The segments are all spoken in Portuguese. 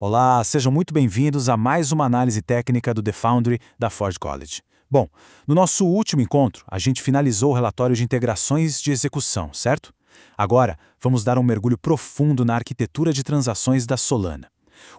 Olá, sejam muito bem-vindos a mais uma análise técnica do The Foundry da Ford College. Bom, no nosso último encontro, a gente finalizou o relatório de integrações de execução, certo? Agora, vamos dar um mergulho profundo na arquitetura de transações da Solana.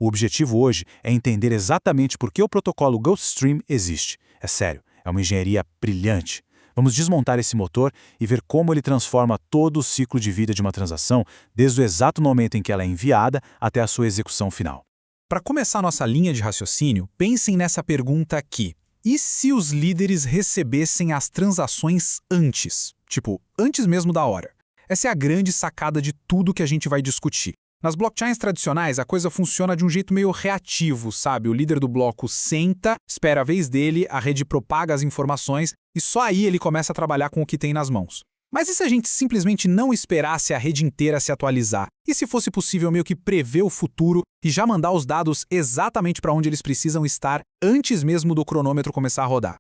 O objetivo hoje é entender exatamente por que o protocolo Gulfstream existe. É sério, é uma engenharia brilhante. Vamos desmontar esse motor e ver como ele transforma todo o ciclo de vida de uma transação, desde o exato momento em que ela é enviada até a sua execução final. Para começar nossa linha de raciocínio, pensem nessa pergunta aqui. E se os líderes recebessem as transações antes? Tipo, antes mesmo da hora. Essa é a grande sacada de tudo que a gente vai discutir. Nas blockchains tradicionais, a coisa funciona de um jeito meio reativo, sabe? O líder do bloco senta, espera a vez dele, a rede propaga as informações e só aí ele começa a trabalhar com o que tem nas mãos. Mas e se a gente simplesmente não esperasse a rede inteira se atualizar? E se fosse possível meio que prever o futuro e já mandar os dados exatamente para onde eles precisam estar antes mesmo do cronômetro começar a rodar?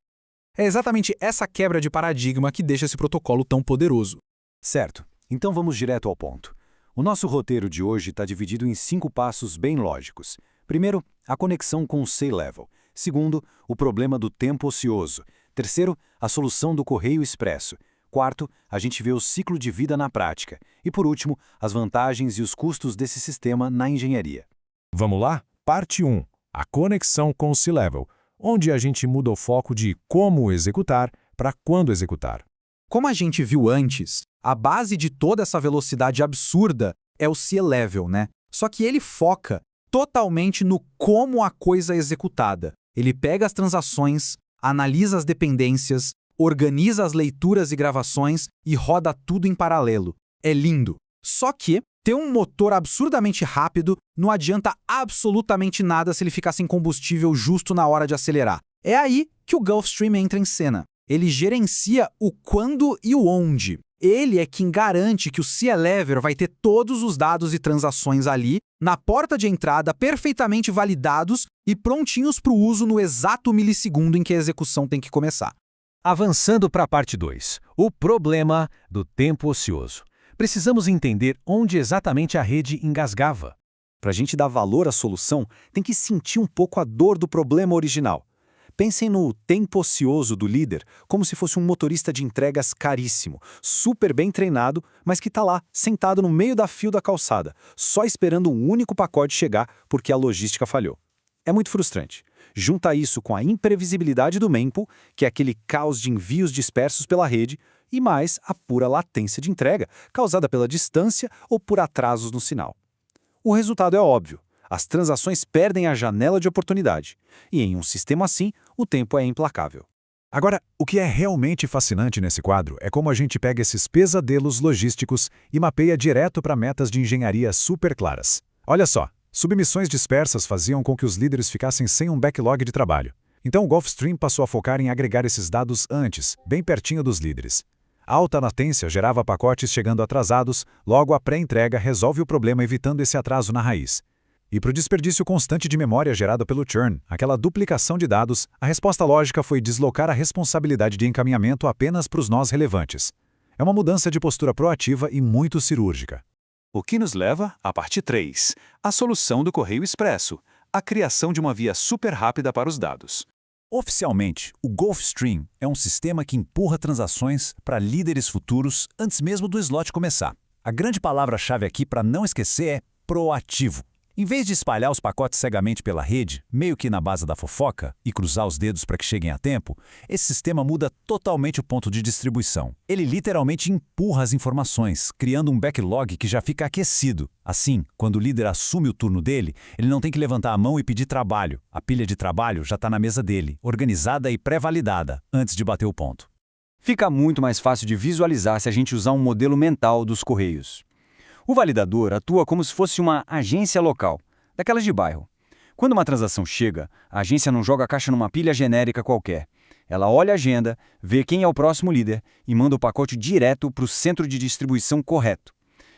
É exatamente essa quebra de paradigma que deixa esse protocolo tão poderoso. Certo, então vamos direto ao ponto. O nosso roteiro de hoje está dividido em 5 passos bem lógicos. Primeiro, a conexão com o C-Level. Segundo, o problema do tempo ocioso. Terceiro, a solução do correio expresso. Quarto, a gente vê o ciclo de vida na prática. E por último, as vantagens e os custos desse sistema na engenharia. Vamos lá? Parte 1. A conexão com o C-Level, onde a gente muda o foco de como executar para quando executar. Como a gente viu antes, a base de toda essa velocidade absurda é o C-Level, né? Só que ele foca totalmente no como a coisa é executada. Ele pega as transações, analisa as dependências, organiza as leituras e gravações e roda tudo em paralelo. É lindo. Só que ter um motor absurdamente rápido não adianta absolutamente nada se ele ficar sem combustível justo na hora de acelerar. É aí que o Gulfstream entra em cena. Ele gerencia o quando e o onde. Ele é quem garante que o C-Level vai ter todos os dados e transações ali, na porta de entrada, perfeitamente validados e prontinhos para o uso no exato milissegundo em que a execução tem que começar. Avançando para a parte 2, o problema do tempo ocioso. Precisamos entender onde exatamente a rede engasgava. Para a gente dar valor à solução, tem que sentir um pouco a dor do problema original. Pensem no tempo ocioso do líder como se fosse um motorista de entregas caríssimo, super bem treinado, mas que está lá, sentado no meio da fila da calçada, só esperando um único pacote chegar porque a logística falhou. É muito frustrante. Junta isso com a imprevisibilidade do mempool, que é aquele caos de envios dispersos pela rede, e mais a pura latência de entrega, causada pela distância ou por atrasos no sinal. O resultado é óbvio. As transações perdem a janela de oportunidade. E em um sistema assim, o tempo é implacável. Agora, o que é realmente fascinante nesse quadro é como a gente pega esses pesadelos logísticos e mapeia direto para metas de engenharia super claras. Olha só, submissões dispersas faziam com que os líderes ficassem sem um backlog de trabalho. Então o Gulfstream passou a focar em agregar esses dados antes, bem pertinho dos líderes. A alta latência gerava pacotes chegando atrasados, logo a pré-entrega resolve o problema evitando esse atraso na raiz. E para o desperdício constante de memória gerado pelo churn, aquela duplicação de dados, a resposta lógica foi deslocar a responsabilidade de encaminhamento apenas para os nós relevantes. É uma mudança de postura proativa e muito cirúrgica. O que nos leva à parte 3, a solução do correio expresso, a criação de uma via super rápida para os dados. Oficialmente, o Gulfstream é um sistema que empurra transações para líderes futuros antes mesmo do slot começar. A grande palavra-chave aqui para não esquecer é proativo. Em vez de espalhar os pacotes cegamente pela rede, meio que na base da fofoca, e cruzar os dedos para que cheguem a tempo, esse sistema muda totalmente o ponto de distribuição. Ele literalmente empurra as informações, criando um backlog que já fica aquecido. Assim, quando o líder assume o turno dele, ele não tem que levantar a mão e pedir trabalho. A pilha de trabalho já está na mesa dele, organizada e pré-validada, antes de bater o ponto. Fica muito mais fácil de visualizar se a gente usar um modelo mental dos correios. O validador atua como se fosse uma agência local, daquelas de bairro. Quando uma transação chega, a agência não joga a caixa numa pilha genérica qualquer. Ela olha a agenda, vê quem é o próximo líder e manda o pacote direto para o centro de distribuição correto.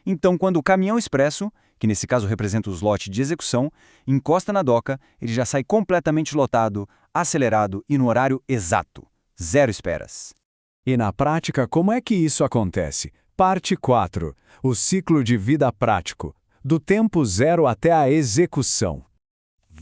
Então, quando o caminhão expresso, que nesse caso representa o slot de execução, encosta na doca, ele já sai completamente lotado, acelerado e no horário exato. Zero esperas. E na prática, como é que isso acontece? Parte 4. O ciclo de vida prático. Do tempo zero até a execução.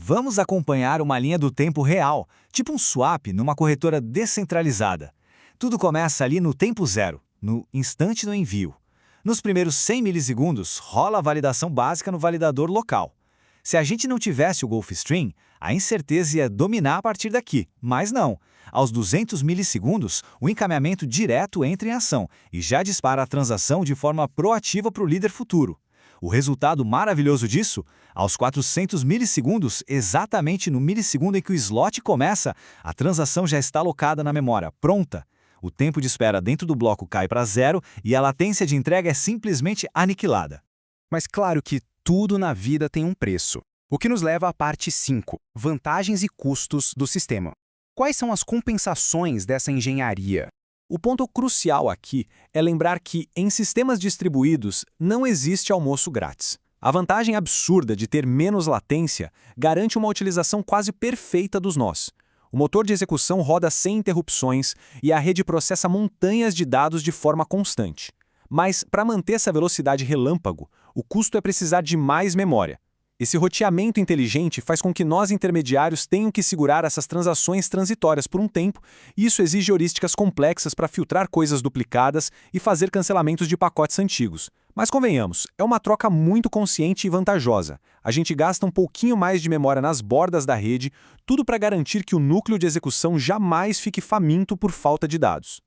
Vamos acompanhar uma linha do tempo real, tipo um swap numa corretora descentralizada. Tudo começa ali no tempo zero, no instante do envio. Nos primeiros 100 milissegundos, rola a validação básica no validador local. Se a gente não tivesse o Gulfstream, a incerteza ia dominar a partir daqui, mas não. Aos 200 milissegundos, o encaminhamento direto entra em ação e já dispara a transação de forma proativa para o líder futuro. O resultado maravilhoso disso? Aos 400 milissegundos, exatamente no milissegundo em que o slot começa, a transação já está alocada na memória, pronta. O tempo de espera dentro do bloco cai para zero e a latência de entrega é simplesmente aniquilada. Mas claro que tudo na vida tem um preço. O que nos leva à parte 5, vantagens e custos do sistema. Quais são as compensações dessa engenharia? O ponto crucial aqui é lembrar que, em sistemas distribuídos, não existe almoço grátis. A vantagem absurda de ter menos latência garante uma utilização quase perfeita dos nós. O motor de execução roda sem interrupções e a rede processa montanhas de dados de forma constante. Mas, para manter essa velocidade relâmpago, o custo é precisar de mais memória. Esse roteamento inteligente faz com que nós intermediários tenham que segurar essas transações transitórias por um tempo, e isso exige heurísticas complexas para filtrar coisas duplicadas e fazer cancelamentos de pacotes antigos. Mas convenhamos, é uma troca muito consciente e vantajosa. A gente gasta um pouquinho mais de memória nas bordas da rede, tudo para garantir que o núcleo de execução jamais fique faminto por falta de dados.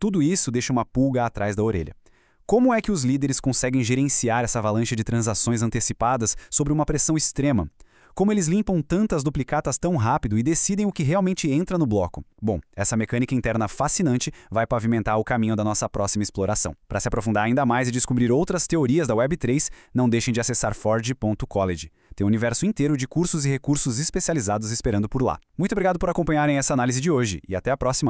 Tudo isso deixa uma pulga atrás da orelha. Como é que os líderes conseguem gerenciar essa avalanche de transações antecipadas sobre uma pressão extrema? Como eles limpam tantas duplicatas tão rápido e decidem o que realmente entra no bloco? Bom, essa mecânica interna fascinante vai pavimentar o caminho da nossa próxima exploração. Para se aprofundar ainda mais e descobrir outras teorias da Web3, não deixem de acessar forge.college. Tem um universo inteiro de cursos e recursos especializados esperando por lá. Muito obrigado por acompanharem essa análise de hoje e até a próxima!